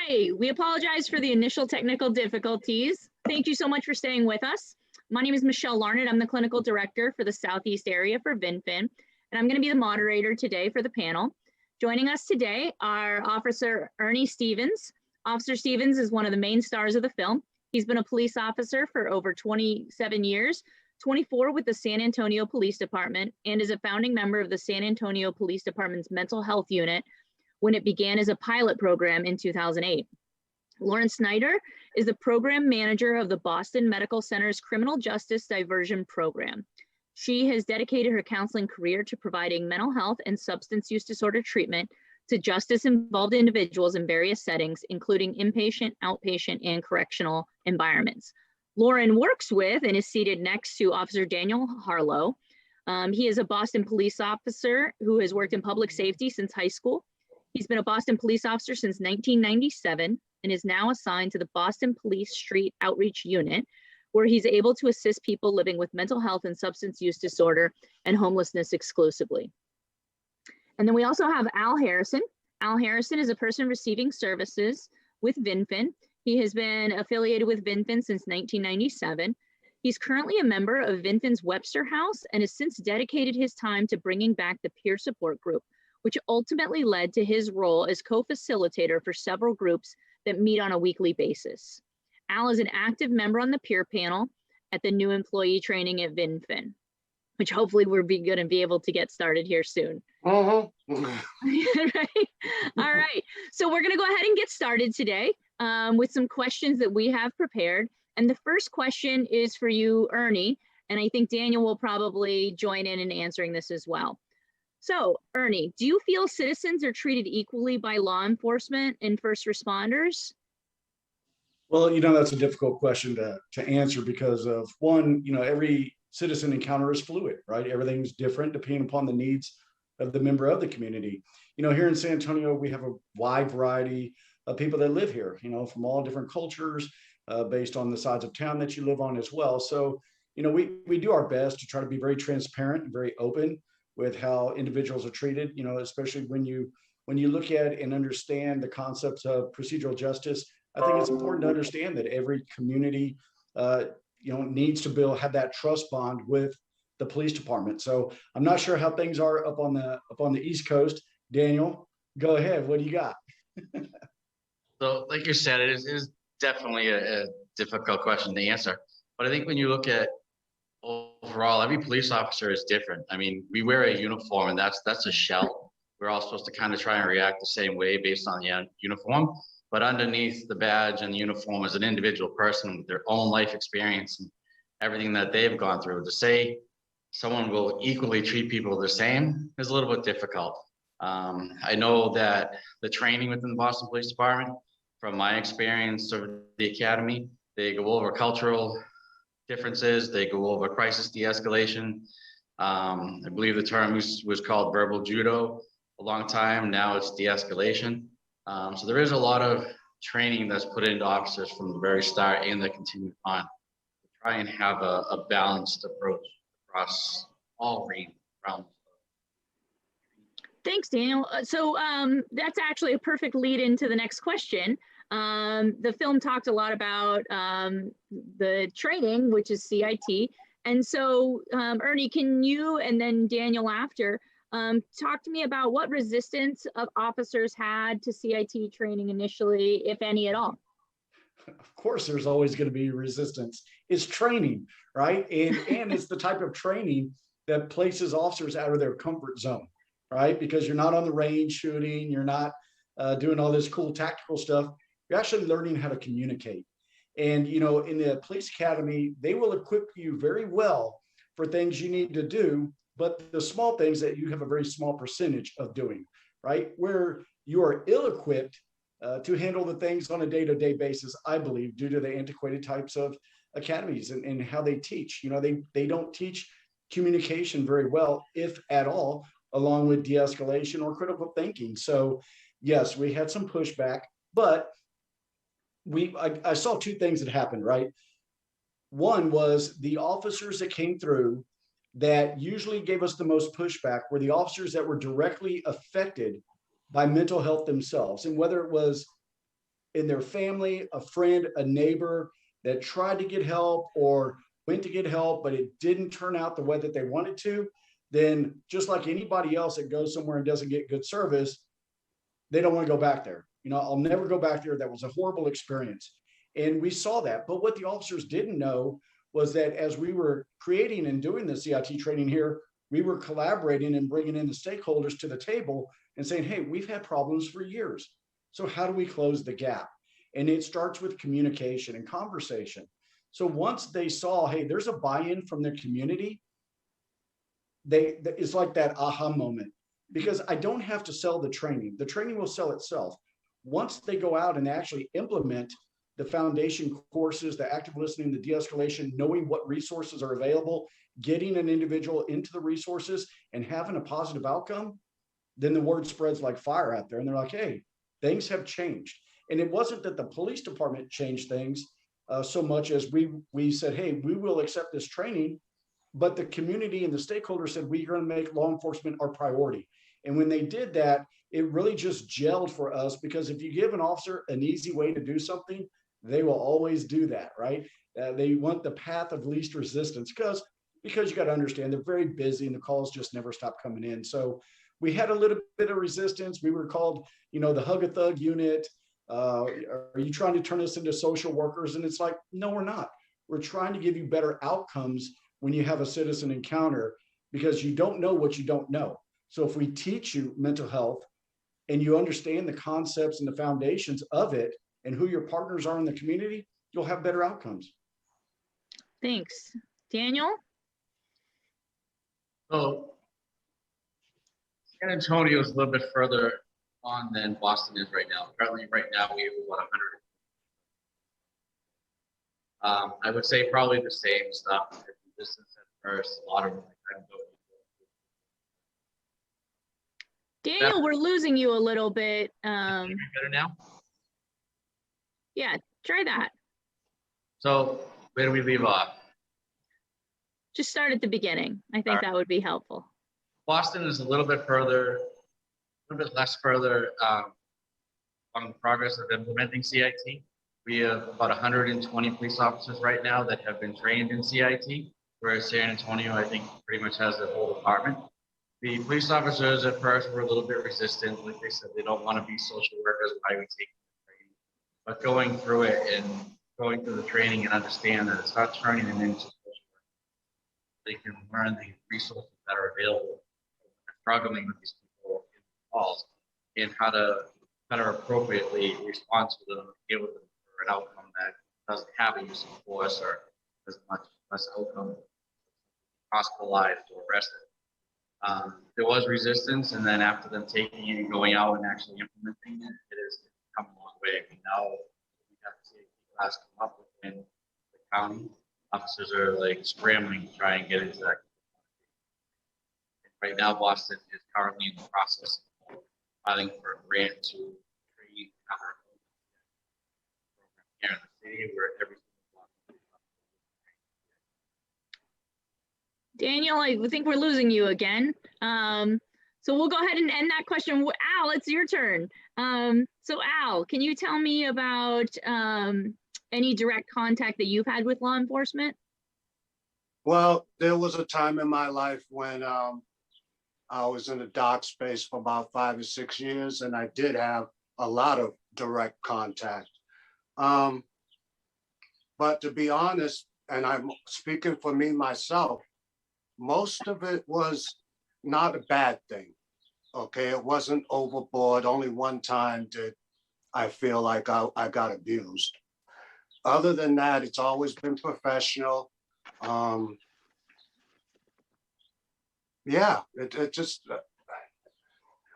Hi, we apologize for the initial technical difficulties. Thank you so much for staying with us. My name is Michelle Larned. I'm the clinical director for the Southeast area for Vinfen, and I'm going to be the moderator today for the panel. Joining us today are Officer Ernie Stevens. Officer Stevens is one of the main stars of the film. He's been a police officer for over 27 years, 24 with the San Antonio Police Department, and is a founding member of the San Antonio Police Department's mental health unit when it began as a pilot program in 2008. Lauren Snyder is the program manager of the Boston Medical Center's Criminal Justice Diversion program. She has dedicated her counseling career to providing mental health and substance use disorder treatment to justice-involved individuals in various settings, including inpatient, outpatient, and correctional environments. Lauren works with and is seated next to Officer Daniel Harlow. He is a Boston police officer who has worked in public safety since high school. He's been a Boston police officer since 1997 and is now assigned to the Boston Police Street Outreach Unit, where he's able to assist people living with mental health and substance use disorder and homelessness exclusively. And then we also have Al Harrison. Al Harrison is a person receiving services with Vinfen. He has been affiliated with Vinfen since 1997. He's currently a member of Vinfen's Webster House and has since dedicated his time to bringing back the peer support group, which ultimately led to his role as co-facilitator for several groups that meet on a weekly basis. Al is an active member on the peer panel at the new employee training at Vinfen, which hopefully we'll be good and be able to get started here soon. Right? All right, so we're gonna go ahead and get started today with some questions that we have prepared. And the first question is for you, Ernie, and I think Daniel will probably join in answering this as well. So, Ernie, do you feel citizens are treated equally by law enforcement and first responders? Well, that's a difficult question to answer because of one, every citizen encounter is fluid, right? Everything's different depending upon the needs of the member of the community. Here in San Antonio, we have a wide variety of people that live here, from all different cultures, based on the sides of town that you live on as well. So, we do our best to try to be very transparent and very open with how individuals are treated, especially when you look at and understand the concepts of procedural justice. I think it's important to understand that every community, needs to have that trust bond with the police department. So I'm not sure how things are up on the East Coast. Daniel, go ahead. What do you got? So, like you said, it is definitely a difficult question to answer. But I think when you look at overall, every police officer is different. I mean, we wear a uniform, and that's a shell. We're all supposed to kind of try and react the same way based on the uniform. But underneath the badge and the uniform is an individual person with their own life experience and everything that they've gone through. To say someone will equally treat people the same is a little bit difficult. I know that the training within the Boston Police Department, from my experience of the academy, they go over cultural differences. They go over crisis de-escalation. I believe the term was called verbal judo a long time. Now it's de-escalation. So there is a lot of training that's put into officers from the very start and that continue on to try and have a balanced approach across all realms. Thanks, Daniel. So that's actually a perfect lead into the next question. The film talked a lot about the training, which is CIT. And so, Ernie, can you, and then Daniel after, talk to me about what resistance of officers had to CIT training initially, if any at all? Of course, there's always going to be resistance. It's training, right? And it's the type of training that places officers out of their comfort zone, right? Because you're not on the range shooting, you're not doing all this cool tactical stuff. You're actually learning how to communicate. And, in the police academy, they will equip you very well for things you need to do, but the small things that you have a very small percentage of doing, right? Where you are ill-equipped to handle the things on a day-to-day basis, I believe, due to the antiquated types of academies and how they teach. They don't teach communication very well, if at all, along with de-escalation or critical thinking. So yes, we had some pushback, but I saw two things that happened, right? One was the officers that came through that usually gave us the most pushback were the officers that were directly affected by mental health themselves. And whether it was in their family, a friend, a neighbor that tried to get help or went to get help, but it didn't turn out the way that they wanted to, then just like anybody else that goes somewhere and doesn't get good service, they don't want to go back there. You know, I'll never go back there. That was a horrible experience. And we saw that. But what the officers didn't know was that as we were creating and doing the CIT training here, we were collaborating and bringing in the stakeholders to the table and saying, hey, we've had problems for years. So how do we close the gap? And it starts with communication and conversation. So once they saw, hey, there's a buy-in from the community, it's like that aha moment, because I don't have to sell the training. The training will sell itself. Once they go out and actually implement the foundation courses, the active listening, the de-escalation, knowing what resources are available, getting an individual into the resources and having a positive outcome, then the word spreads like fire out there. And they're like, hey, things have changed. And it wasn't that the police department changed things so much as we said, hey, we will accept this training, but the community and the stakeholders said, we're going to make law enforcement our priority. And when they did that, it really just gelled for us, because if you give an officer an easy way to do something, they will always do that, right? They want the path of least resistance because you got to understand they're very busy and the calls just never stop coming in. So we had a little bit of resistance. We were called, you know, the hug a thug unit. Are you trying to turn us into social workers? And it's like, no, we're not. We're trying to give you better outcomes when you have a citizen encounter, because you don't know what you don't know. So if we teach you mental health and you understand the concepts and the foundations of it and who your partners are in the community, you'll have better outcomes. Thanks. Daniel? So San Antonio is a little bit further on than Boston is right now. Currently, right now, we have about 100. I would say probably the same stuff. Distance at first, a lot of Daniel, we're losing you a little bit. Better now? Yeah, try that. So where do we leave off? Just start at the beginning. I think that would be helpful. Boston is a little bit further, a little bit less further on the progress of implementing CIT. We have about 120 police officers right now that have been trained in CIT, whereas San Antonio, I think, pretty much has the whole department. The police officers at first were a little bit resistant. Like they said, they don't want to be social workers. Why are we taking the training? But going through it and going through the training and understand that it's not turning them into social workers. They can learn the resources that are available, struggling with these people in calls, and how to better appropriately respond to them, deal with them for an outcome that doesn't have a use of force or as much less outcome, hospitalized or arrested. There was resistance, and then after them taking it and going out and actually implementing it, it has come a long way. Now we have to see class come up within the county. Officers are like scrambling to try and get into that. Right now, Boston is currently in the process of filing for a grant to create our program here in the city where every Daniel, I think we're losing you again. So we'll go ahead and end that question. Al, it's your turn. So Al, can you tell me about any direct contact that you've had with law enforcement? Well, there was a time in my life when I was in the dark space for about 5 or 6 years, and I did have a lot of direct contact. But to be honest, and I'm speaking for me myself, most of it was not a bad thing. Okay, it wasn't overboard. Only one time did I feel like I got abused. Other than that, it's always been professional. Yeah, it just,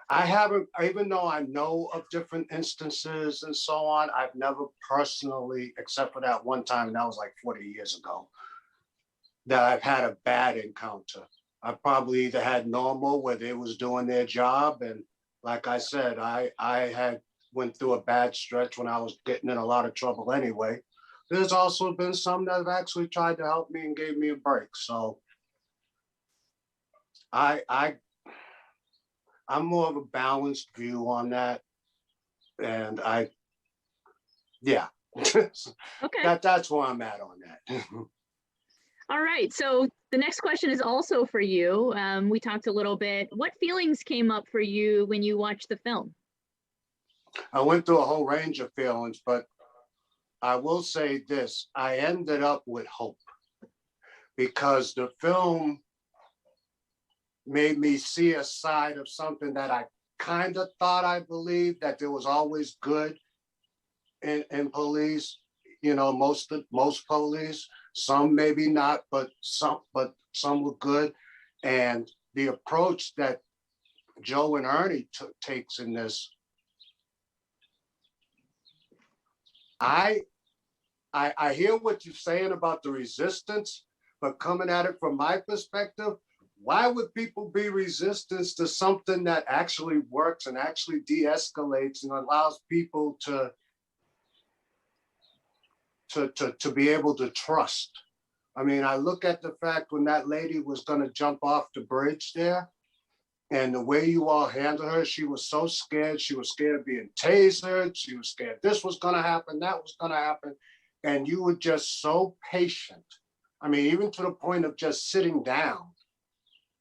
I haven't, even though I know of different instances and so on, I've never personally, except for that one time, and that was like 40 years ago, that I've had a bad encounter. I probably either had normal where they was doing their job. And like I said, I had went through a bad stretch when I was getting in a lot of trouble anyway. There's also been some that have actually tried to help me and gave me a break. So I'm more of a balanced view on that. And Yeah. Okay. That's where I'm at on that. All right. So the next question is also for you. We talked a little bit. What feelings came up for you when you watched the film? I went through a whole range of feelings, but I will say this, I ended up with hope because the film made me see a side of something that I kind of thought I believed, that there was always good in police. You know, most police, some maybe not, but some were good. And the approach that Joe and Ernie takes in this, I hear what you're saying about the resistance, but coming at it from my perspective, why would people be resistant to something that actually works and actually de-escalates and allows people to be able to trust? I mean, I look at the fact when that lady was going to jump off the bridge there, and the way you all handled her, she was so scared. She was scared of being tasered. She was scared this was going to happen, that was going to happen. And you were just so patient. I mean, even to the point of just sitting down,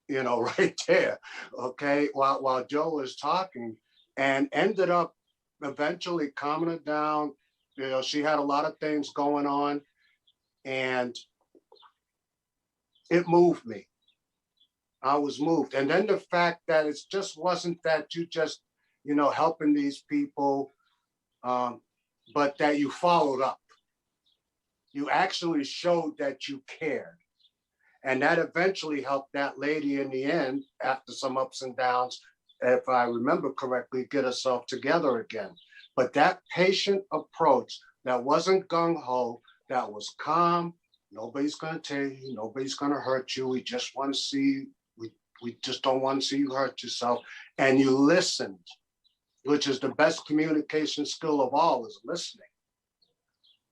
you know, right there, okay, while Joe was talking, and ended up eventually calming her down. You know, she had a lot of things going on, and it moved me. I was moved. And then the fact that it just wasn't that you just, you know, helping these people, but that you followed up. You actually showed that you cared. And that eventually helped that lady in the end, after some ups and downs, if I remember correctly, get herself together again. But that patient approach that wasn't gung-ho, that was calm, nobody's going to tell you, nobody's going to hurt you. We just want to see, we just don't want to see you hurt yourself. And you listened, which is the best communication skill of all, is listening.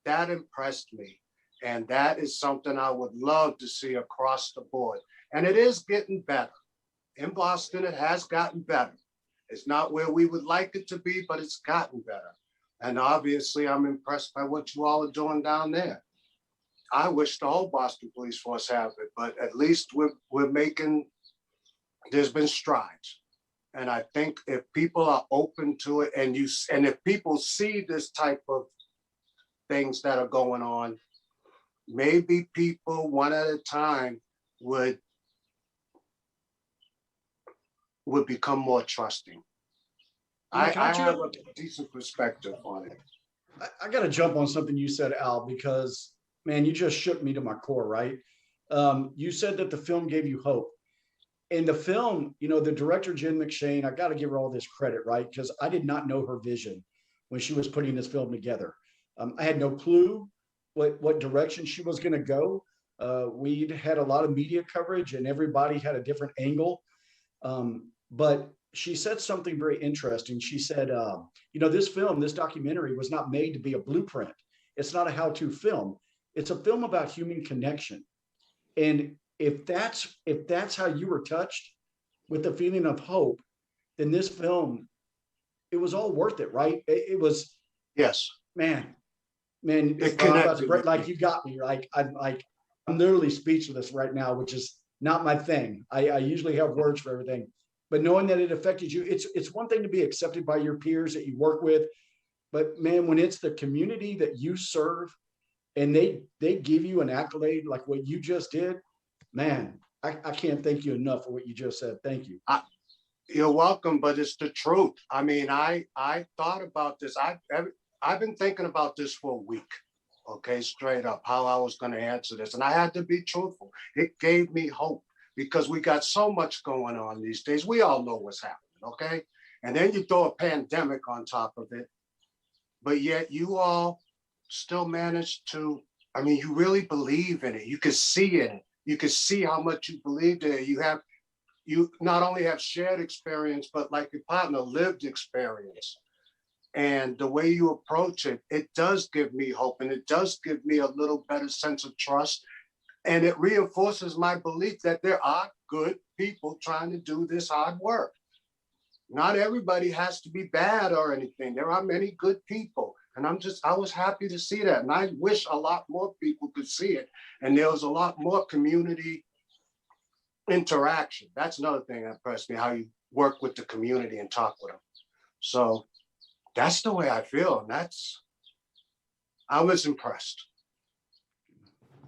That impressed me. And that is something I would love to see across the board. And it is getting better. In Boston, it has gotten better. It's not where we would like it to be, but it's gotten better. And obviously, I'm impressed by what you all are doing down there. I wish the whole Boston Police Force have it, but at least we're making, there's been strides. And I think if people are open to it, and if people see this type of things that are going on, maybe people one at a time would become more trusting. I have a decent perspective on it. I got to jump on something you said, Al, because man, you just shook me to my core, right? You said that the film gave you hope. In the film, you know, the director, Jen McShane, I got to give her all this credit, right? Because I did not know her vision when she was putting this film together. I had no clue what direction she was going to go. We'd had a lot of media coverage and everybody had a different angle. But she said something very interesting. She said, you know, this film, this documentary was not made to be a blueprint. It's not a how-to film. It's a film about human connection. And if that's how you were touched with the feeling of hope, then this film, it was all worth it, right? It was, yes, man, it like you got me, like I'm literally speechless right now, which is not my thing. I usually have words for everything, but knowing that it affected you, it's one thing to be accepted by your peers that you work with, but man, when it's the community that you serve and they give you an accolade like what you just did, man, I can't thank you enough for what you just said. Thank you. You're welcome, but it's the truth. I mean, I thought about this. I've been thinking about this for a week, okay, straight up, how I was going to answer this. And I had to be truthful. It gave me hope because we got so much going on these days. We all know what's happening, okay? And then you throw a pandemic on top of it, but yet you all still managed to, I mean, you really believe in it. You could see in it. You could see how much you believed in it. You not only have shared experience, but like your partner, lived experience. And the way you approach it, it does give me hope, and it does give me a little better sense of trust. And it reinforces my belief that there are good people trying to do this hard work. Not everybody has to be bad or anything. There are many good people. And I was happy to see that. And I wish a lot more people could see it. And there was a lot more community interaction. That's another thing that impressed me, how you work with the community and talk with them. So that's the way I feel. And I was impressed.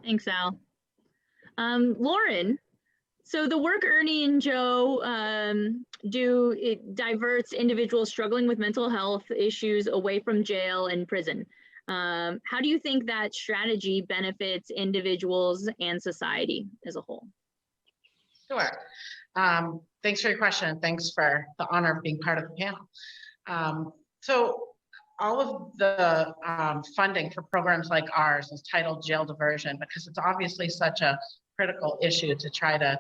Thanks, Al. Lauren, so the work Ernie and Joe do, it diverts individuals struggling with mental health issues away from jail and prison. How do you think that strategy benefits individuals and society as a whole? Sure. Thanks for your question. Thanks for the honor of being part of the panel. So all of the funding for programs like ours is titled Jail Diversion because it's obviously such a critical issue to try to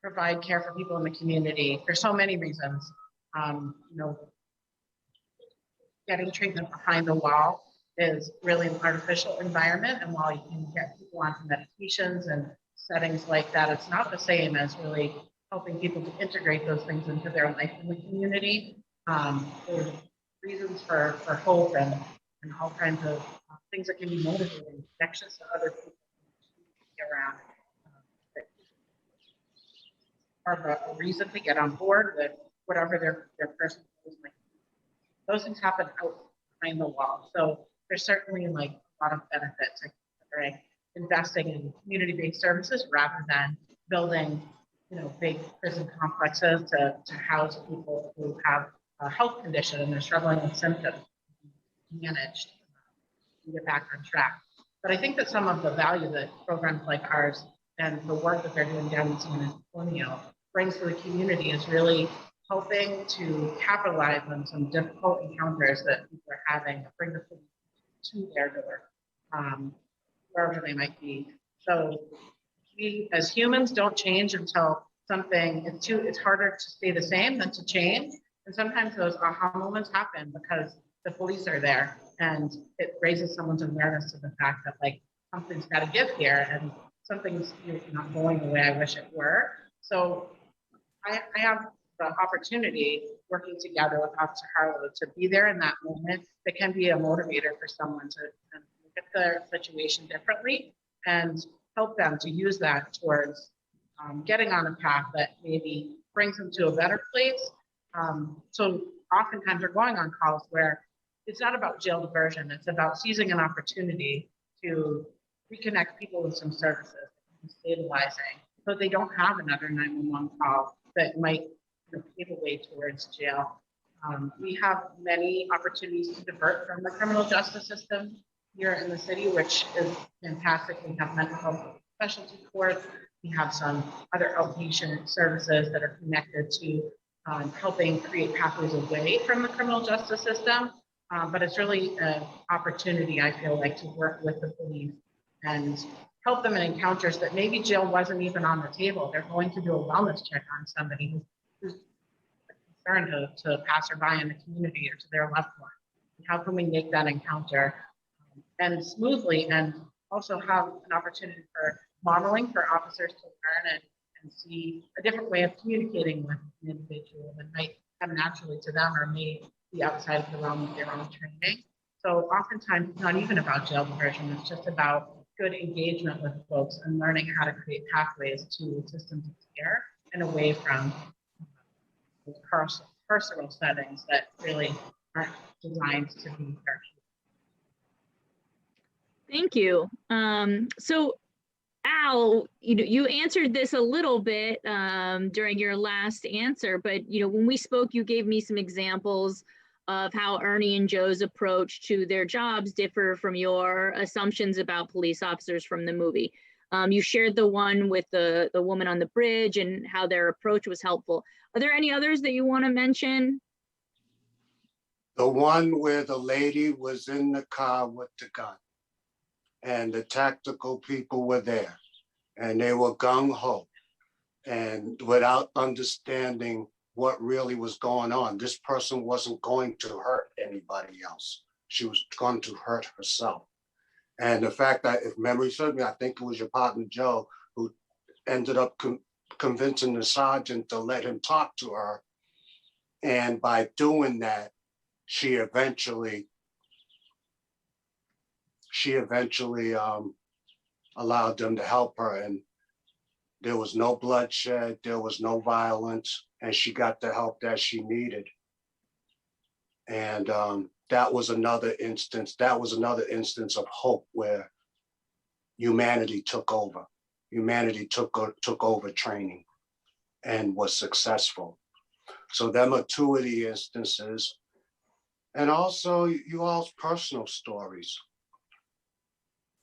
provide care for people in the community for so many reasons. You know, getting treatment behind the wall is really an artificial environment, and while you can get people onto medications and settings like that, it's not the same as really helping people to integrate those things into their life in the community. There's reasons for hope and all kinds of things that can be motivating, connections to other people around. Or a reason to get on board with whatever their personal goals might be. Those things happen out behind the wall. So there's certainly like a lot of benefits to considering investing in community-based services rather than building, you know, big prison complexes to house people who have a health condition and they're struggling with symptoms managed to get back on track. But I think that some of the value that programs like ours and the work that they're doing down in San Antonio brings to the community is really helping to capitalize on some difficult encounters that people are having, bring the police to their door, wherever they might be. So we as humans don't change until something, it's harder to stay the same than to change. And sometimes those aha moments happen because the police are there and it raises someone's awareness to the fact that like something's got to give here and something's not going the way I wish it were. So I have the opportunity working together with Officer Harlow to be there in that moment that can be a motivator for someone to look at their situation differently and help them to use that towards getting on a path that maybe brings them to a better place. So oftentimes we're going on calls where it's not about jail diversion, it's about seizing an opportunity to reconnect people with some services, stabilizing, so they don't have another 911 call that might pave a way towards jail. We have many opportunities to divert from the criminal justice system here in the city, which is fantastic. We have mental health specialty courts. We have some other outpatient services that are connected to helping create pathways away from the criminal justice system. But it's really an opportunity, I feel like, to work with the police and help them in encounters that maybe jail wasn't even on the table. They're going to do a wellness check on somebody who's concerned to passerby in the community or to their loved one. And how can we make that encounter end smoothly and also have an opportunity for modeling for officers to learn and see a different way of communicating with an individual that might come naturally to them or may be outside of the realm of their own training. So oftentimes it's not even about jail diversion, it's just about good engagement with folks and learning how to create pathways to systems of care and away from personal settings that really aren't designed to be therapeutic. Thank you. So Al, you answered this a little bit during your last answer, but when we spoke, you gave me some examples of how Ernie and Joe's approach to their jobs differ from your assumptions about police officers from the movie. You shared the one with the woman on the bridge and how their approach was helpful. Are there any others that you want to mention? The one where the lady was in the car with the gun and the tactical people were there and they were gung-ho and without understanding what really was going on. This person wasn't going to hurt anybody else. She was going to hurt herself. And the fact that, if memory serves me, I think it was your partner, Joe, who ended up convincing the sergeant to let him talk to her. And by doing that, she eventually she eventually allowed them to help her, and there was no bloodshed, there was no violence, and she got the help that she needed. And that was another instance of hope where humanity took over. Humanity took over training and was successful. So them are two of the instances. And also you all's personal stories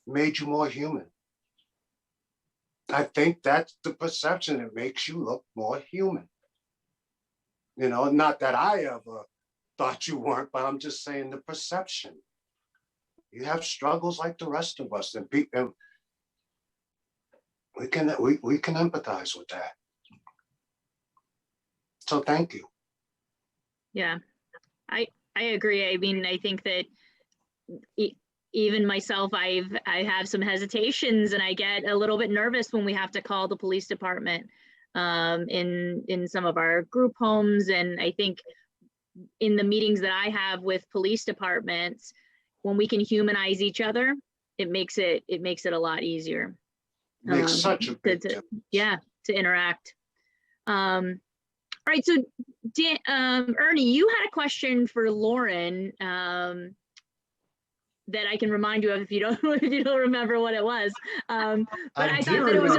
made you more human. I think that's the perception. It makes you look more human. You know, not that I ever thought you weren't, but I'm just saying the perception. You have struggles like the rest of us, and we can empathize with that. So thank you. Yeah, I agree. I mean, I think that even myself, I have some hesitations, and I get a little bit nervous when we have to call the police department in some of our group homes. And I think in the meetings that I have with police departments, when we can humanize each other, it makes it a lot easier. Makes such a big difference. Yeah, to interact. All right, so Ernie, you had a question for Lauren that I can remind you of if you don't remember what it was. But I thought that it was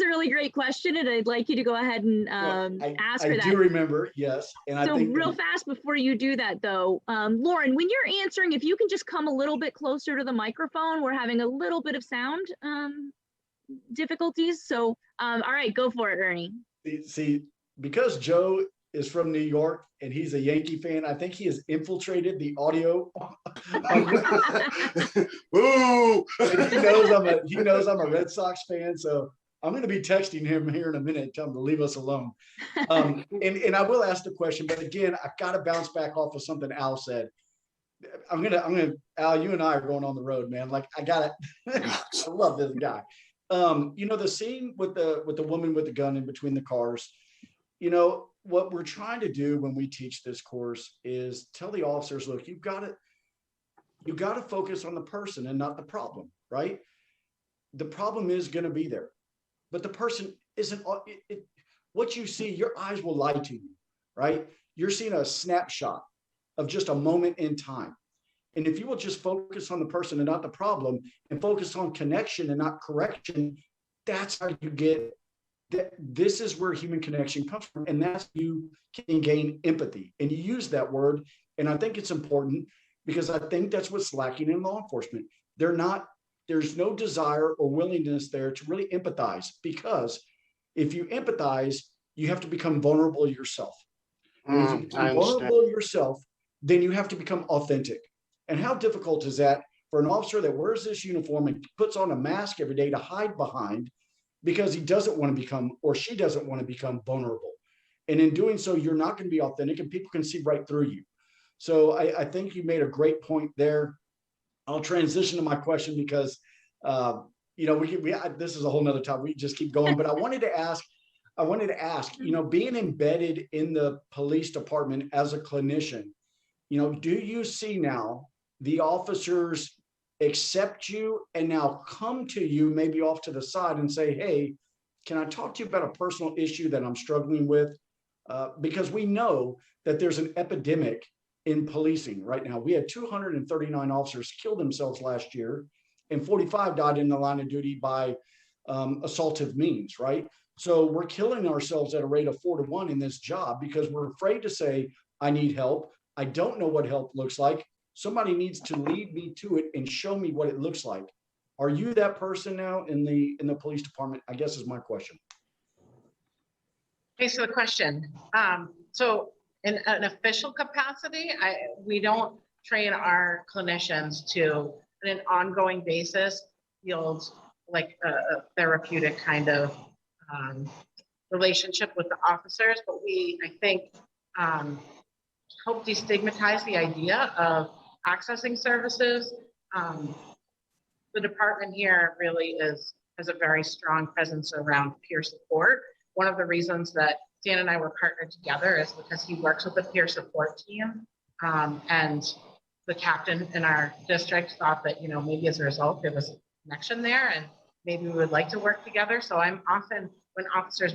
a really great question, and I'd like you to go ahead and ask her that. I do remember, yes. And so real fast before you do that though, Lauren, when you're answering, if you can just come a little bit closer to the microphone, we're having a little bit of sound difficulties. So all right, go for it, Ernie. See, because Joe is from New York and he's a Yankee fan, I think he has infiltrated the audio. Ooh. He knows I'm a Red Sox fan, so I'm going to be texting him here in a minute, tell him to leave us alone. And I will ask the question, but again, I've got to bounce back off of something Al said. I'm gonna Al, you and I are going on the road, man. Like I love this guy. You know, the scene with the woman with the gun in between the cars, you know, what we're trying to do when we teach this course is tell the officers, look, you've got to focus on the person and not the problem, right? The problem is going to be there, but the person isn't. What you see, your eyes will lie to you, right? You're seeing a snapshot of just a moment in time. And if you will just focus on the person and not the problem, and focus on connection and not correction, that's how you get that. This is where human connection comes from, and that's you can gain empathy. And you use that word, and I think it's important because I think that's what's lacking in law enforcement. There's no desire or willingness there to really empathize, because if you empathize, you have to become vulnerable yourself. And if you become vulnerable yourself, then you have to become authentic. And how difficult is that for an officer that wears this uniform and puts on a mask every day to hide behind, because he doesn't want to become, or she doesn't want to become vulnerable. And in doing so, you're not going to be authentic and people can see right through you. So I think you made a great point there. I'll transition to my question because, you know, this is a whole nother topic. We just keep going, but I wanted to ask, you know, being embedded in the police department as a clinician, you know, do you see now the officers accept you and now come to you maybe off to the side and say, hey, can I talk to you about a personal issue that I'm struggling with? Because we know that there's an epidemic in policing right now. We had 239 officers kill themselves last year, and 45 died in the line of duty by assaultive means, right? So we're killing ourselves at a rate of 4 to 1 in this job because we're afraid to say, I need help. I don't know what help looks like. Somebody needs to lead me to it and show me what it looks like. Are you that person now in the police department? I guess is my question. Thanks for the question. So in an official capacity, we don't train our clinicians to, on an ongoing basis, build like a therapeutic kind of relationship with the officers, but we, I think, help destigmatize the idea of accessing services. The department here really has a very strong presence around peer support. One of the reasons that Dan and I were partnered together is because he works with a peer support team. And the captain in our district thought that, you know, maybe as a result, there was a connection there and maybe we would like to work together. So I'm often, when officers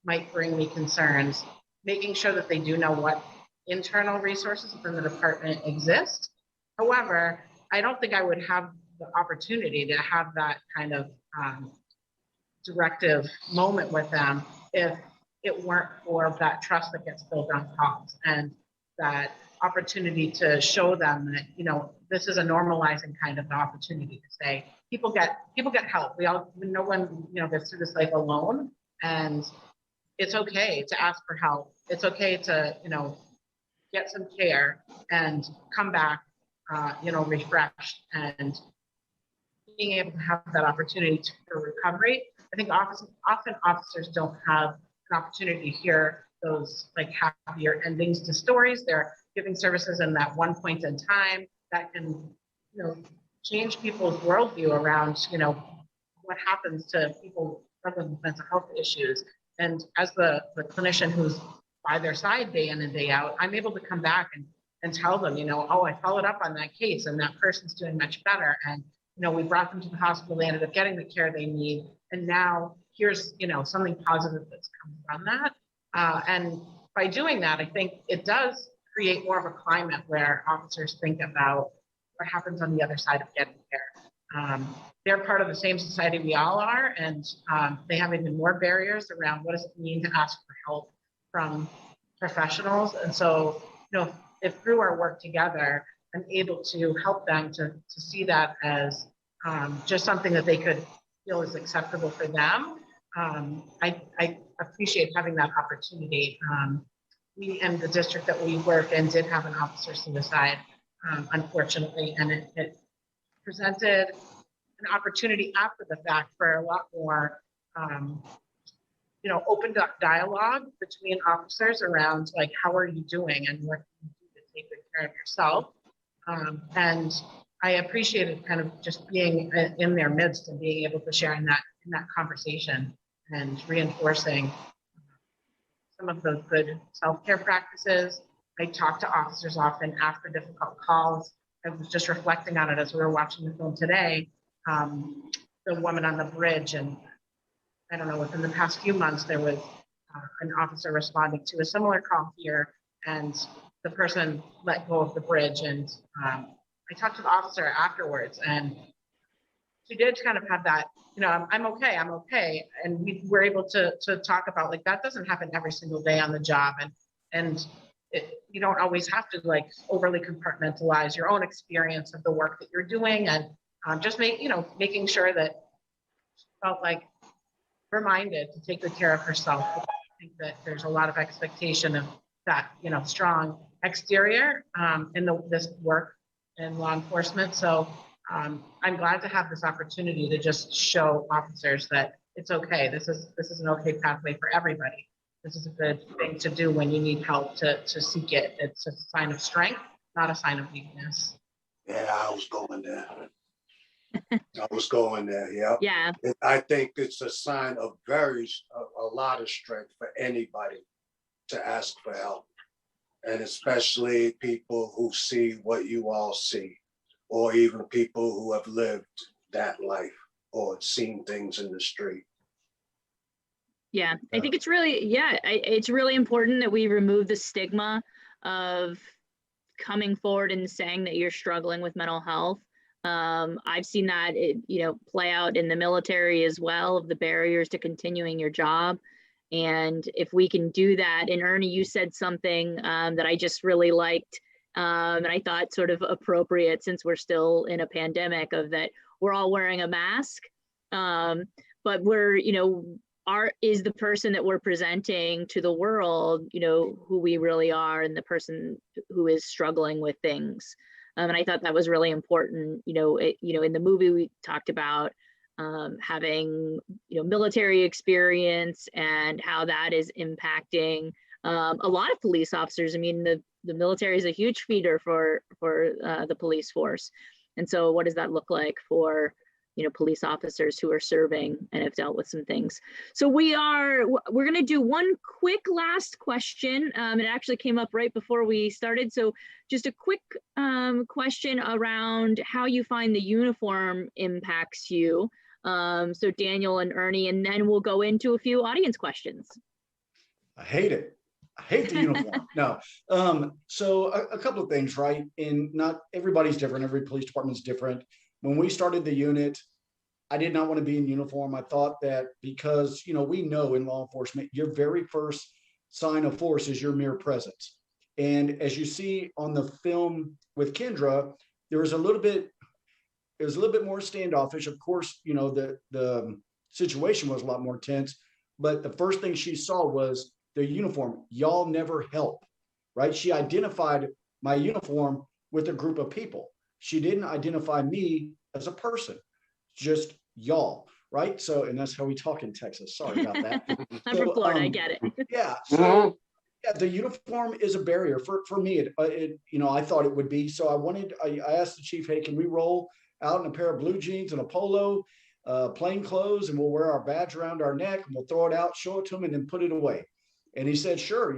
might bring me concerns, making sure that they do know what internal resources within the department exist. However, I don't think I would have the opportunity to have that kind of directive moment with them if it weren't for that trust that gets built on calls and that opportunity to show them that, you know, this is a normalizing kind of opportunity to say people get help. No one, you know, gets through this life alone, and it's okay to ask for help. It's okay to, you know, get some care and come back, you know, refreshed and being able to have that opportunity for recovery. I think often officers don't have an opportunity to hear those like happier endings to stories. They're giving services in that one point in time that can, you know, change people's worldview around, you know, what happens to people struggling with mental health issues. And as the clinician who's by their side day in and day out, I'm able to come back and tell them, you know, oh, I followed up on that case and that person's doing much better. And, you know, we brought them to the hospital, they ended up getting the care they need. And now here's, you know, something positive that's come from that. And by doing that, I think it does create more of a climate where officers think about what happens on the other side of getting care. They're part of the same society we all are, and they have even more barriers around what does it mean to ask for help from professionals. And so, you know, if through our work together, I'm able to help them to see that as just something that they could feel is acceptable for them. I appreciate having that opportunity. We and the district that we work in did have an officer suicide, unfortunately, and it presented an opportunity after the fact for a lot more, you know, open dialogue between officers around like, how are you doing and what can you do to take good care of yourself? And I appreciated kind of just being in their midst and being able to share in that conversation and reinforcing some of those good self-care practices. I talk to officers often after difficult calls. I was just reflecting on it as we were watching the film today, the woman on the bridge. And I don't know, within the past few months, there was an officer responding to a similar call here, and the person let go of the bridge. And I talked to the officer afterwards, and she did kind of have that, you know, I'm okay. And we were able to talk about like, that doesn't happen every single day on the job. And you don't always have to like overly compartmentalize your own experience of the work that you're doing. And just making sure that she felt like reminded to take good care of herself. I think that there's a lot of expectation of that, you know, strong exterior in this work in law enforcement. So I'm glad to have this opportunity to just show officers that it's okay. This is an okay pathway for everybody. This is a good thing to do when you need help to seek it. It's a sign of strength, not a sign of weakness. Yeah, I was going there. Yeah. Yeah. I think it's a sign of a lot of strength for anybody to ask for help. And especially people who see what you all see, or even people who have lived that life or seen things in the street. Yeah, I think it's really, it's really important that we remove the stigma of coming forward and saying that you're struggling with mental health. I've seen that, play out in the military as well, of the barriers to continuing your job. And if we can do that, and Ernie, you said something that I just really liked, and I thought sort of appropriate since we're still in a pandemic, of that we're all wearing a mask, but we're, is the person that we're presenting to the world, who we really are, and the person who is struggling with things. And I thought that was really important. In the movie we talked about having, military experience and how that is impacting a lot of police officers. I mean, the military is a huge feeder for the police force. And so what does that look like for police officers who are serving and have dealt with some things. So we're going to do one quick last question. It actually came up right before we started. So just a quick question around how you find the uniform impacts you. So Daniel and Ernie, and then we'll go into a few audience questions. I hate it. I hate the uniform. No. So a couple of things, right? And not everybody's different. Every police department's different. When we started the unit, I did not want to be in uniform. I thought that because, we know in law enforcement, your very first sign of force is your mere presence. And as you see on the film with Kendra, it was a little bit more standoffish. Of course, the situation was a lot more tense, but the first thing she saw was the uniform. Y'all never help, right? She identified my uniform with a group of people. She didn't identify me as a person, just y'all, right? So, and that's how we talk in Texas. Sorry about that. I'm from Florida, I get it. Yeah. So yeah, the uniform is a barrier for me. I thought it would be. So I asked the chief, hey, can we roll out in a pair of blue jeans and a polo, plain clothes, and we'll wear our badge around our neck and we'll throw it out, show it to him, and then put it away. And he said, sure.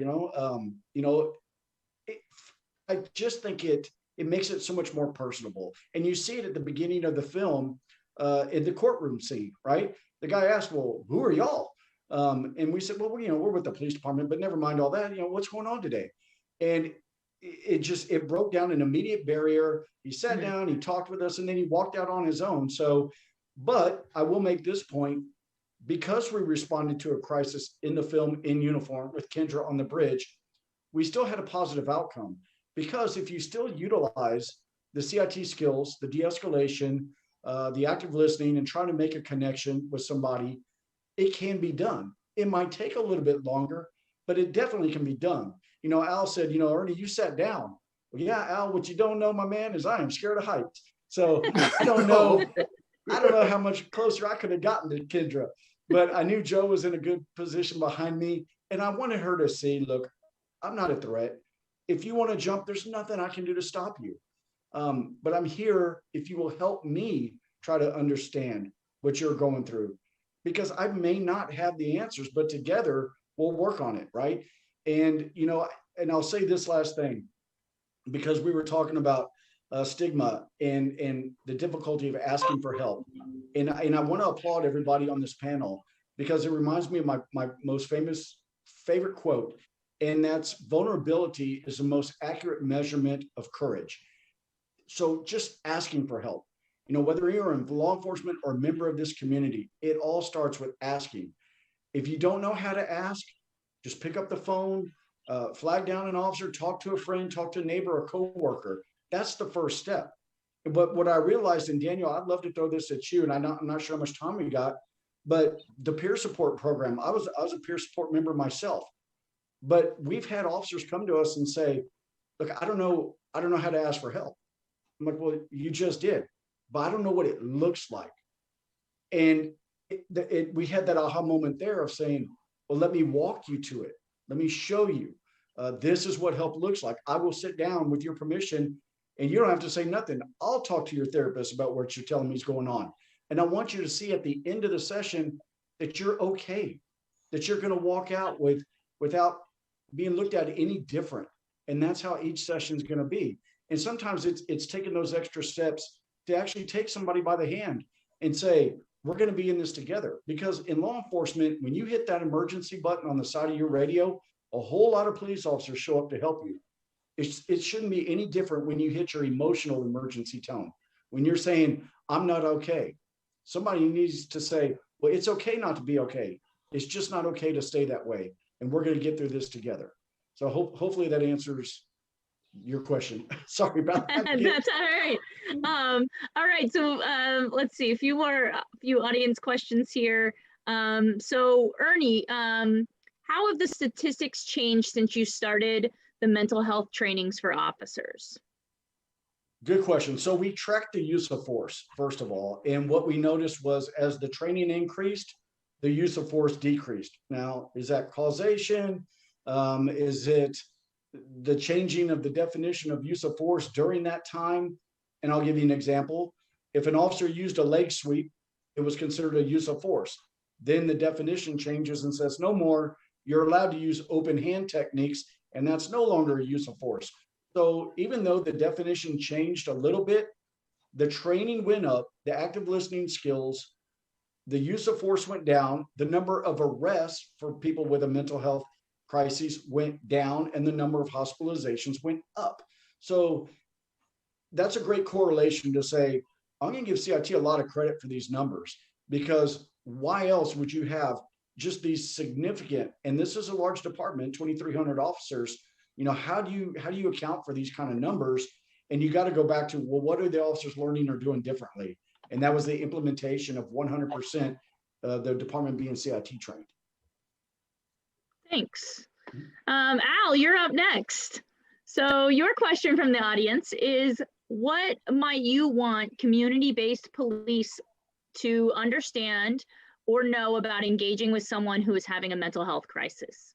I just think it makes it so much more personable. And you see it at the beginning of the film in the courtroom scene, right? The guy asked, well, who are y'all? And we said, well, we're with the police department, but never mind all that. What's going on today? And it broke down an immediate barrier. He sat down, he talked with us, and then he walked out on his own. So, but I will make this point, because we responded to a crisis in the film in uniform with Kendra on the bridge, we still had a positive outcome. Because if you still utilize the CIT skills, the de-escalation, the active listening, and trying to make a connection with somebody, it can be done. It might take a little bit longer, but it definitely can be done. Al said, Ernie, you sat down. Well, yeah, Al, what you don't know, my man, is I am scared of heights. So I don't know how much closer I could have gotten to Kendra, but I knew Joe was in a good position behind me. And I wanted her to see, look, I'm not a threat. If you want to jump, there's nothing I can do to stop you. But I'm here if you will help me try to understand what you're going through, because I may not have the answers, but together we'll work on it, right? And, and I'll say this last thing, because we were talking about stigma and the difficulty of asking for help. And I want to applaud everybody on this panel, because it reminds me of my most favorite quote. And that's, vulnerability is the most accurate measurement of courage. So just asking for help, whether you're in law enforcement or a member of this community, it all starts with asking. If you don't know how to ask, just pick up the phone, flag down an officer, talk to a friend, talk to a neighbor or coworker. That's the first step. But what I realized, and Daniel, I'd love to throw this at you, and I'm not sure how much time we got, but the peer support program, I was a peer support member myself. But we've had officers come to us and say, look, I don't know how to ask for help. I'm like, well, you just did, but I don't know what it looks like. And we had that aha moment there of saying, well, let me walk you to it. Let me show you. This is what help looks like. I will sit down with your permission, and you don't have to say nothing. I'll talk to your therapist about what you're telling me is going on. And I want you to see at the end of the session that you're okay, that you're going to walk out without being looked at any different. And that's how each session is going to be. And sometimes it's taking those extra steps to actually take somebody by the hand and say, we're going to be in this together. Because in law enforcement, when you hit that emergency button on the side of your radio, a whole lot of police officers show up to help you. It shouldn't be any different when you hit your emotional emergency tone. When you're saying, I'm not okay. Somebody needs to say, well, it's okay not to be okay. It's just not okay to stay that way. And we're going to get through this together. So hopefully that answers your question. Sorry about that. That's all right. All right. So let's see a few audience questions here. So Ernie, how have the statistics changed since you started the mental health trainings for officers? Good question. So we tracked the use of force, first of all. And what we noticed was as the training increased, the use of force decreased. Now, is that causation? Is it the changing of the definition of use of force during that time? And I'll give you an example. if an officer used a leg sweep, it was considered a use of force. Then the definition changes and says, no more, you're allowed to use open hand techniques, and that's no longer a use of force. So even though the definition changed a little bit, the training went up, the active listening skills, the use of force went down, the number of arrests for people with a mental health crisis went down, and the number of hospitalizations went up. So that's a great correlation to say, I'm going to give CIT a lot of credit for these numbers, because why else would you have just these significant, and this is a large department, 2,300 officers, you know, how do you account for these kind of numbers? And you got to go back to, well, what are the officers learning or doing differently? And that was the implementation of 100% the department being CIT trained. Thanks. Al, you're up next. So your question from the audience is, what might you want community-based police to understand or know about engaging with someone who is having a mental health crisis?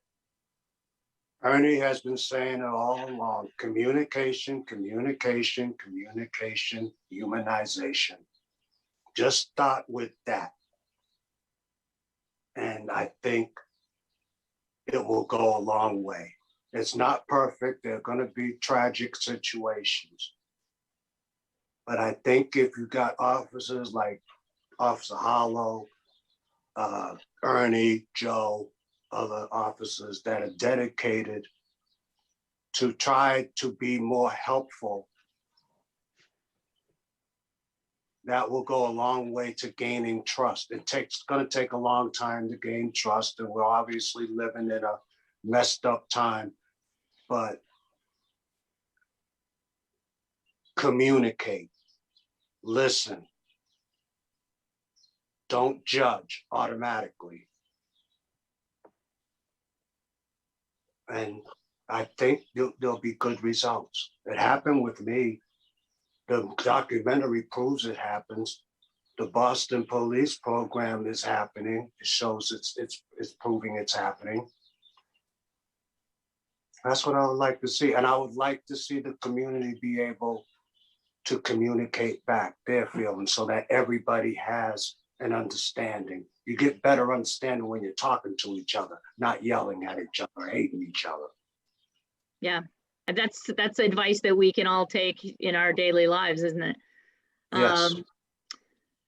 Ernie has been saying it all along: communication, communication, communication, humanization. Just start with that. And I think it will go a long way. It's not perfect. There are going to be tragic situations. But I think if you got officers like Officer Harlow, Ernie Joe, other officers that are dedicated to try to be more helpful, that will go a long way to gaining trust. It's going to take a long time to gain trust, and we're obviously living in a messed up time, but communicate, listen, don't judge automatically. And I think there'll be good results. It happened with me. The documentary proves it happens. The Boston police program is happening. It shows it's proving it's happening. That's what I would like to see. And I would like to see the community be able to communicate back their feelings so that everybody has an understanding. You get better understanding when you're talking to each other, not yelling at each other, hating each other. Yeah, that's advice that we can all take in our daily lives, isn't it? Yes.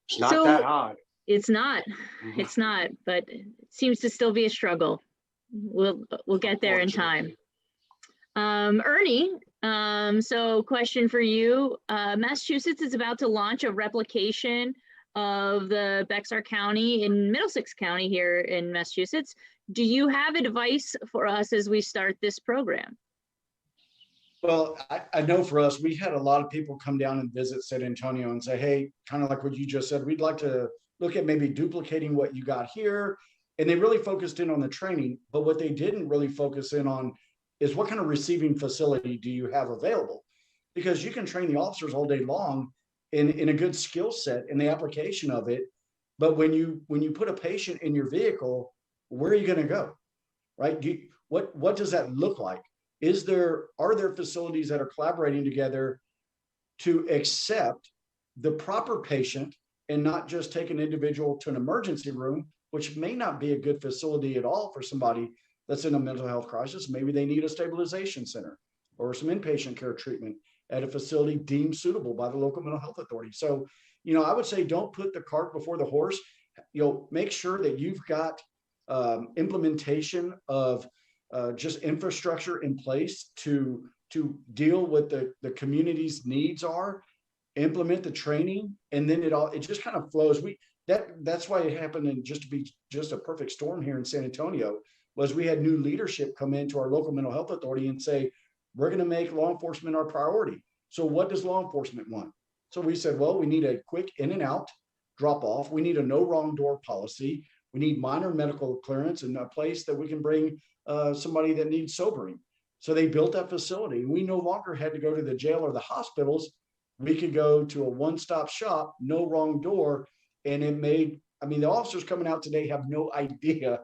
It's not that hard. It's not. It's not, but it seems to still be a struggle. We'll get there in time. Ernie, so question for you. Massachusetts is about to launch a replication of the Bexar County in Middlesex County here in Massachusetts. Do you have advice for us as we start this program? Well, I know for us, we had a lot of people come down and visit San Antonio and say, hey, kind of like what you just said, we'd like to look at maybe duplicating what you got here. And they really focused in on the training, but what they didn't really focus in on is what kind of receiving facility do you have available? Because you can train the officers all day long in a good skill set in the application of it. But when you put a patient in your vehicle, where are you going to go? Right? What does that look like? Are there facilities that are collaborating together to accept the proper patient and not just take an individual to an emergency room, which may not be a good facility at all for somebody that's in a mental health crisis? Maybe they need a stabilization center or some inpatient care treatment at a facility deemed suitable by the local mental health authority. So, I would say don't put the cart before the horse. Make sure that you've got implementation of just infrastructure in place to deal with the community's needs are, implement the training, and then it just kind of flows. That's why it happened, and just to be just a perfect storm here in San Antonio was we had new leadership come into our local mental health authority and say, we're going to make law enforcement our priority. So what does law enforcement want? So we said, well, we need a quick in and out drop off. We need a no wrong door policy. We need minor medical clearance and a place that we can bring somebody that needs sobering. So they built that facility. We no longer had to go to the jail or the hospitals. We could go to a one-stop shop, no wrong door. And it made, the officers coming out today have no idea,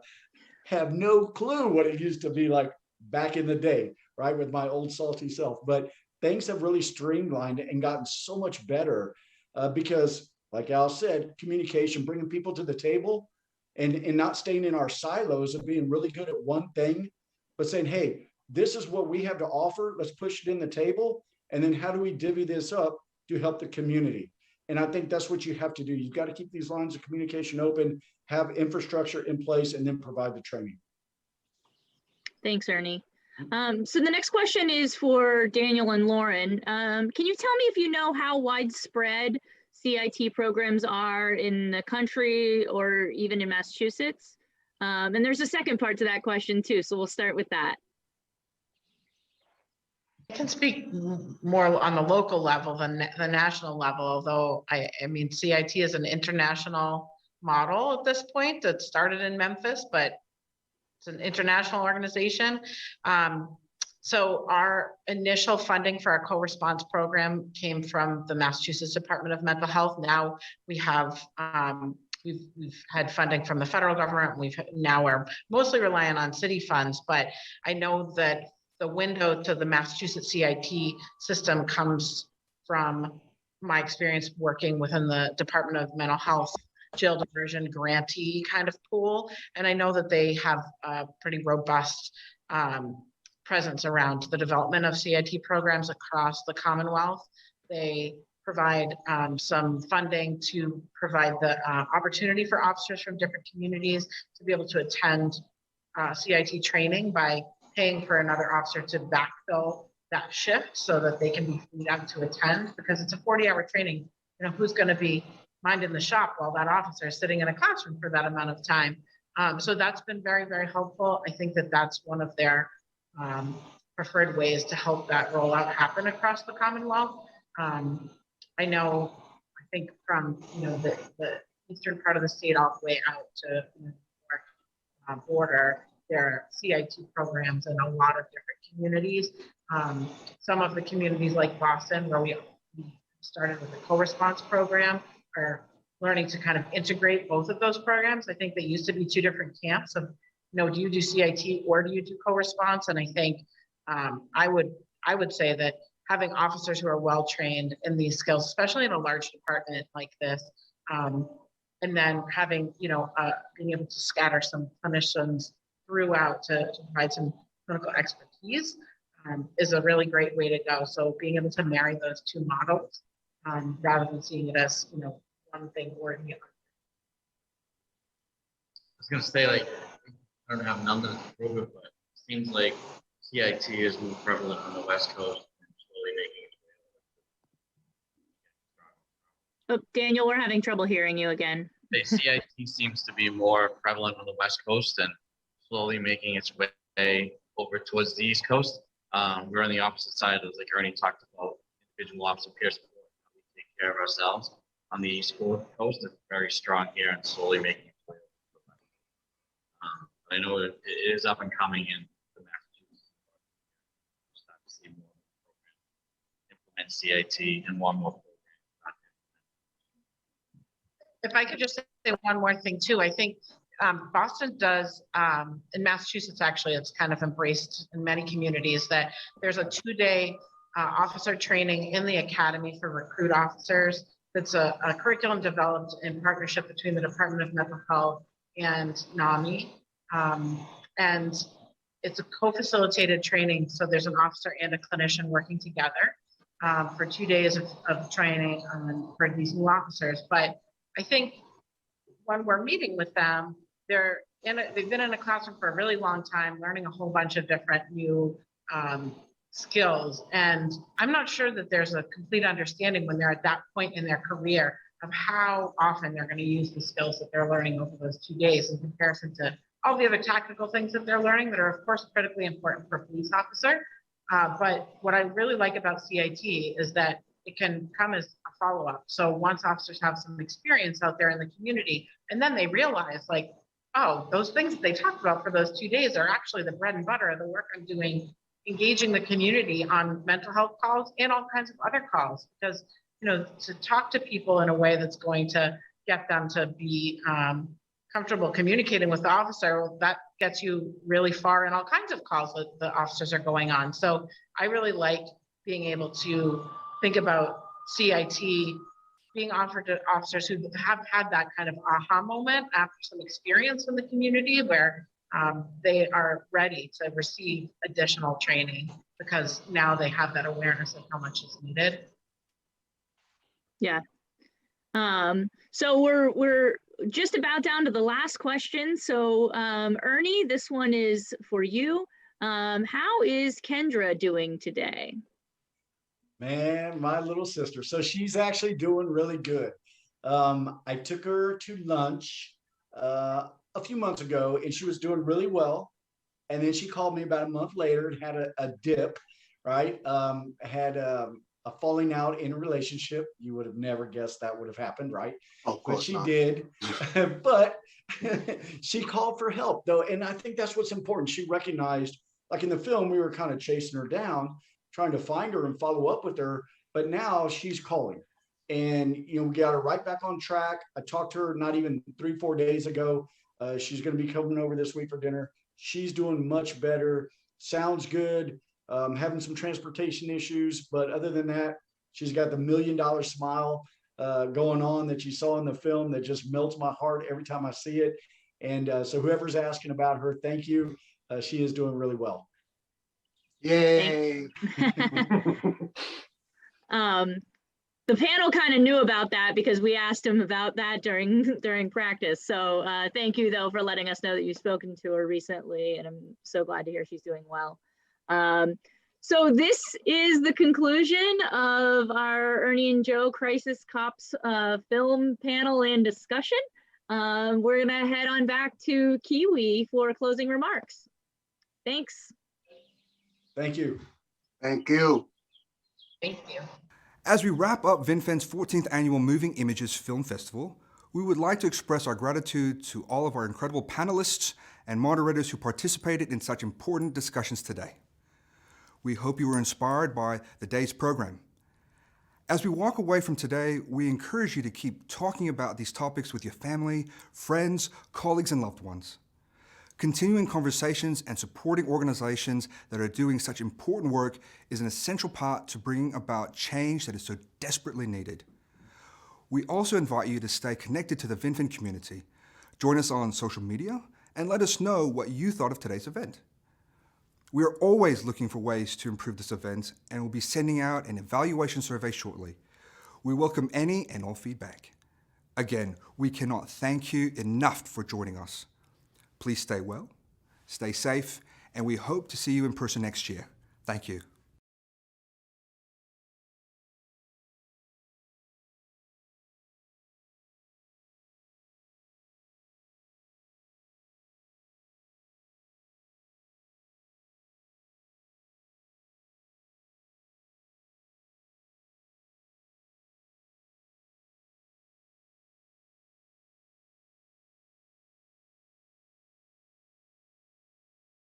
have no clue what it used to be like back in the day, right? With my old salty self. But things have really streamlined and gotten so much better because like Al said, communication, bringing people to the table and not staying in our silos of being really good at one thing, but saying, hey, this is what we have to offer. Let's push it in the table. And then how do we divvy this up to help the community? And I think that's what you have to do. You've got to keep these lines of communication open, have infrastructure in place, and then provide the training. Thanks, Ernie. So the next question is for Daniel and Lauren. Can you tell me if you know how widespread CIT programs are in the country or even in Massachusetts? And there's a second part to that question too, so we'll start with that. I can speak more on the local level than the national level, although I mean, CIT is an international model at this point that started in Memphis, but it's an international organization. So our initial funding for our co-response program came from the Massachusetts Department of Mental Health. Now we have, we've had funding from the federal government. Now we're mostly relying on city funds, but I know that the window to the Massachusetts CIT system comes from my experience working within the Department of Mental Health jail diversion grantee kind of pool. And I know that they have a pretty robust presence around the development of CIT programs across the Commonwealth. They provide some funding to provide the opportunity for officers from different communities to be able to attend CIT training by paying for another officer to backfill that shift so that they can be freed up to attend, because it's a 40-hour training. You know, who's going to be minding the shop while that officer is sitting in a classroom for that amount of time? So that's been very, very helpful. I think that that's one of their preferred ways to help that rollout happen across the Commonwealth. I know, I think from, you know, the eastern part of the state all the way out to the New York border, there are CIT programs in a lot of different communities. Some of the communities like Boston, where we started with a co-response program, are learning to kind of integrate both of those programs. I think they used to be two different camps of, you know, do you do CIT or do you do co-response? And I think I would say that having officers who are well trained in these skills, especially in a large department like this, and then having, you know, being able to scatter some clinicians throughout to provide some clinical expertise is a really great way to go. So being able to marry those two models rather than seeing it as, you know, one thing or the other. I was gonna say, like, I don't have numbers to prove it, but it seems like CIT is more prevalent on the West Coast and slowly making its way. Oh, Daniel, we're having trouble hearing you again. The CIT seems to be more prevalent on the West Coast and slowly making its way over towards the East Coast. We're on the opposite side, as like Ernie talked about, individual officer peer support, how we take care of ourselves. On the East Coast, it's very strong here and slowly making its way over. I know it is up and coming in the Massachusetts. We'll start to see more programs implement CIT and one more program. If I could just say one more thing too, I think Boston does, in Massachusetts, actually, it's kind of embraced in many communities that there's a 2-day officer training in the academy for recruit officers. That's a curriculum developed in partnership between the Department of Mental Health and NAMI. And it's a co-facilitated training. So there's an officer and a clinician working together for 2 days of training for these new officers. But I think when we're meeting with them, they've been in a classroom for a really long time, learning a whole bunch of different new skills. And I'm not sure that there's a complete understanding when they're at that point in their career of how often they're going to use the skills that they're learning over those 2 days in comparison to all the other tactical things that they're learning that are, of course, critically important for a police officer. But what I really like about CIT is that it can come as a follow-up. So once officers have some experience out there in the community, and then they realize, like, oh, those things that they talked about for those 2 days are actually the bread and butter of the work I'm doing, engaging the community on mental health calls and all kinds of other calls. Because, you know, to talk to people in a way that's going to get them to be comfortable communicating with the officer, that gets you really far in all kinds of calls that the officers are going on. So I really like being able to think about CIT being offered to officers who have had that kind of aha moment after some experience in the community where they are ready to receive additional training because now they have that awareness of how much is needed. Yeah. So we're just about down to the last question. So Ernie, this one is for you. How is Kendra doing today? Man, my little sister. So she's actually doing really good. I took her to lunch a few months ago and she was doing really well. And then she called me about a month later and had a dip, right? Had a falling out in a relationship. You would have never guessed that would have happened, right? Of But course she not. did. But she called for help though. And I think that's what's important. She recognized, like in the film, we were kind of chasing her down, trying to find her and follow up with her. But now she's calling. And we got her right back on track. I talked to her not even 3-4 days ago. She's going to be coming over this week for dinner. She's doing much better. Sounds good. Having some transportation issues, but other than that, she's got the $1 million smile going on that you saw in the film that just melts my heart every time I see it. And so whoever's asking about her, thank you. She is doing really well. Yay. The panel kind of knew about that because we asked him about that during practice. So thank you though for letting us know that you've spoken to her recently, and I'm so glad to hear she's doing well. So this is the conclusion of our Ernie and Joe Crisis Cops film panel and discussion. We're gonna head on back to Kiwi for closing remarks. Thanks. Thank you. Thank you. Thank you. As we wrap up Vinfen's 14th Annual Moving Images Film Festival, we would like to express our gratitude to all of our incredible panelists and moderators who participated in such important discussions today. We hope you were inspired by the day's program. As we walk away from today, we encourage you to keep talking about these topics with your family, friends, colleagues, and loved ones. Continuing conversations and supporting organizations that are doing such important work is an essential part to bringing about change that is so desperately needed. We also invite you to stay connected to the Vinfen community. Join us on social media and let us know what you thought of today's event. We are always looking for ways to improve this event and will be sending out an evaluation survey shortly. We welcome any and all feedback. Again, we cannot thank you enough for joining us. Please stay well, stay safe, and we hope to see you in person next year. Thank you.